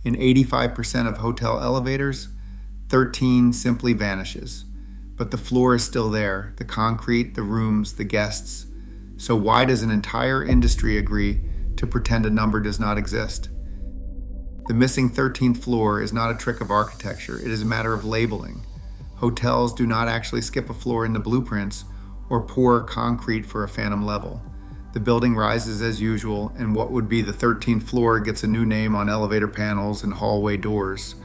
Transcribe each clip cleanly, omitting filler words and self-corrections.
In 85% of hotel elevators, 13 simply vanishes. But the floor is still there, the concrete, the rooms, the guests. So why does an entire industry agree to pretend a number does not exist? The missing 13th floor is not a trick of architecture, it is a matter of labeling. Hotels do not actually skip a floor in the blueprints or pour concrete for a phantom level. The building rises as usual, and what would be the 13th floor gets a new name on elevator panels and hallway doors.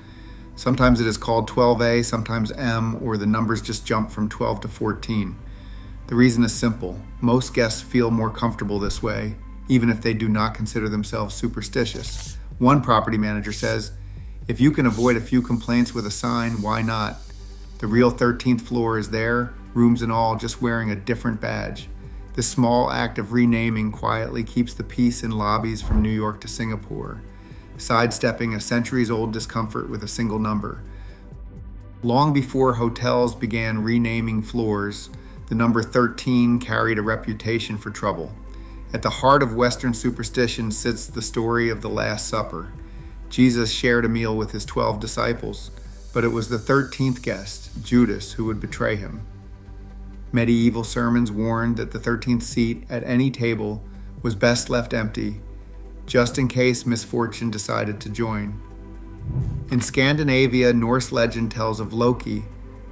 Sometimes it is called 12A, sometimes M, or the numbers just jump from 12 to 14. The reason is simple. Most guests feel more comfortable this way, even if they do not consider themselves superstitious. One property manager says, "If you can avoid a few complaints with a sign, why not? The real 13th floor is there, rooms and all, just wearing a different badge." This small act of renaming quietly keeps the peace in lobbies from New York to Singapore, sidestepping a centuries-old discomfort with a single number. Long before hotels began renaming floors, the number 13 carried a reputation for trouble. At the heart of Western superstition sits the story of the Last Supper. Jesus shared a meal with his 12 disciples, but it was the 13th guest, Judas, who would betray him. Medieval sermons warned that the 13th seat at any table was best left empty, just in case misfortune decided to join. In Scandinavia, Norse legend tells of Loki,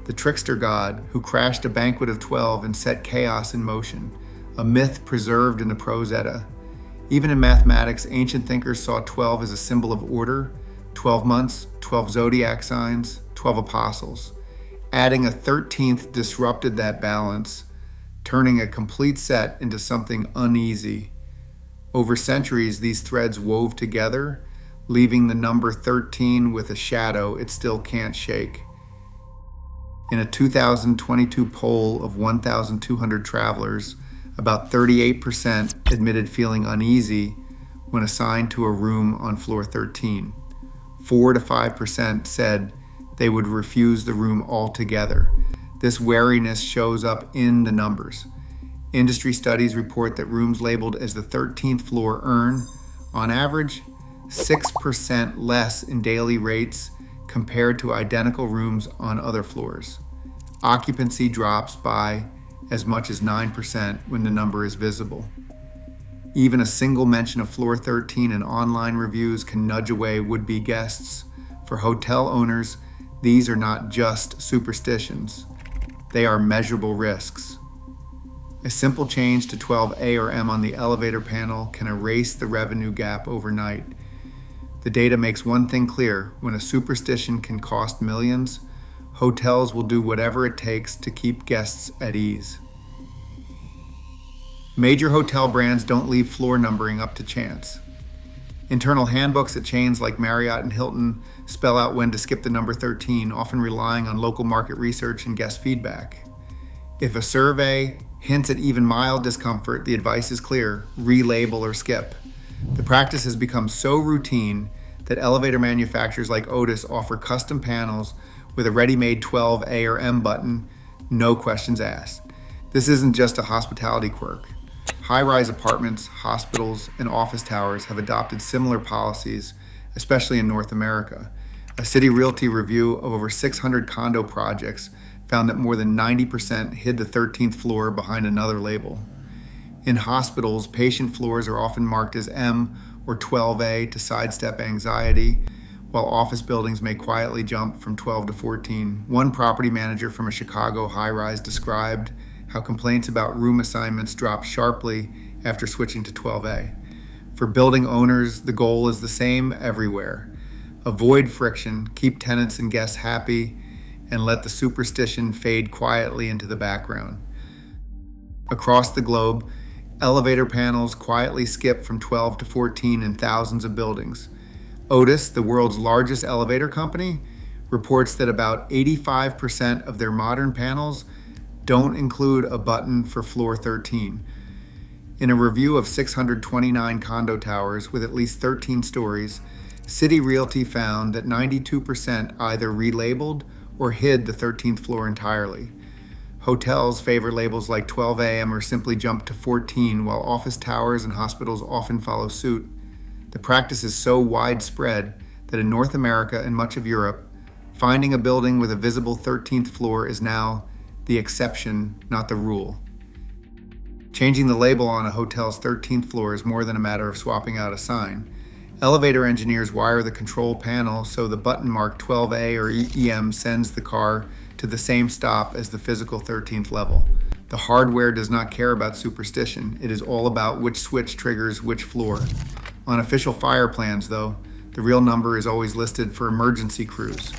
the trickster god who crashed a banquet of 12 and set chaos in motion, a myth preserved in the Prose Edda. Even in mathematics, ancient thinkers saw 12 as a symbol of order, 12 months, 12 zodiac signs, 12 apostles. Adding a 13th disrupted that balance, turning a complete set into something uneasy. Over centuries, these threads wove together, leaving the number 13 with a shadow it still can't shake. In a 2022 poll of 1,200 travelers, about 38% admitted feeling uneasy when assigned to a room on floor 13. 4 to 5% said they would refuse the room altogether. This wariness shows up in the numbers. Industry studies report that rooms labeled as the 13th floor earn, on average, 6% less in daily rates compared to identical rooms on other floors. Occupancy drops by as much as 9% when the number is visible. Even a single mention of floor 13 in online reviews can nudge away would-be guests. For hotel owners, these are not just superstitions. They are measurable risks. A simple change to 12A or M on the elevator panel can erase the revenue gap overnight. The data makes one thing clear: when a superstition can cost millions, hotels will do whatever it takes to keep guests at ease. Major hotel brands don't leave floor numbering up to chance. Internal handbooks at chains like Marriott and Hilton spell out when to skip the number 13, often relying on local market research and guest feedback. If a survey hints at even mild discomfort, the advice is clear: relabel or skip. The practice has become so routine that elevator manufacturers like Otis offer custom panels with a ready-made 12A or M button, no questions asked. This isn't just a hospitality quirk. High-rise apartments, hospitals, and office towers have adopted similar policies, especially in North America. A City Realty review of over 600 condo projects found that more than 90% hid the 13th floor behind another label. In hospitals, patient floors are often marked as M or 12A to sidestep anxiety, while office buildings may quietly jump from 12 to 14. One property manager from a Chicago high-rise described how complaints about room assignments dropped sharply after switching to 12A. For building owners, the goal is the same everywhere: avoid friction, keep tenants and guests happy, and let the superstition fade quietly into the background. Across the globe, elevator panels quietly skip from 12 to 14 in thousands of buildings. Otis, the world's largest elevator company, reports that about 85% of their modern panels don't include a button for floor 13. In a review of 629 condo towers with at least 13 stories, City Realty found that 92% either relabeled or hid the 13th floor entirely. Hotels favor labels like 12 a.m. or simply jump to 14, while office towers and hospitals often follow suit. The practice is so widespread that in North America and much of Europe, finding a building with a visible 13th floor is now the exception, not the rule. Changing the label on a hotel's 13th floor is more than a matter of swapping out a sign. Elevator engineers wire the control panel so the button marked 12A or EM sends the car to the same stop as the physical 13th level. The hardware does not care about superstition. It is all about which switch triggers which floor. On official fire plans, though, the real number is always listed for emergency crews.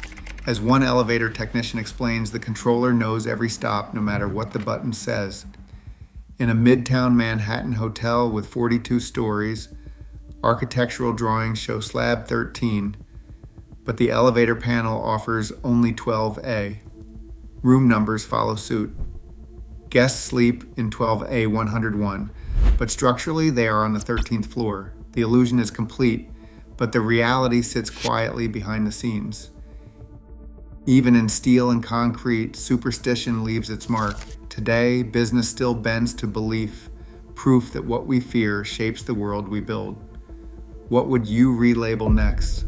As one elevator technician explains, the controller knows every stop no matter what the button says. In a midtown Manhattan hotel with 42 stories, architectural drawings show slab 13, but the elevator panel offers only 12A. Room numbers follow suit. Guests sleep in 12A 101, but structurally they are on the 13th floor. The illusion is complete, but the reality sits quietly behind the scenes. Even in steel and concrete, superstition leaves its mark. Today, business still bends to belief, proof that what we fear shapes the world we build. What would you relabel next?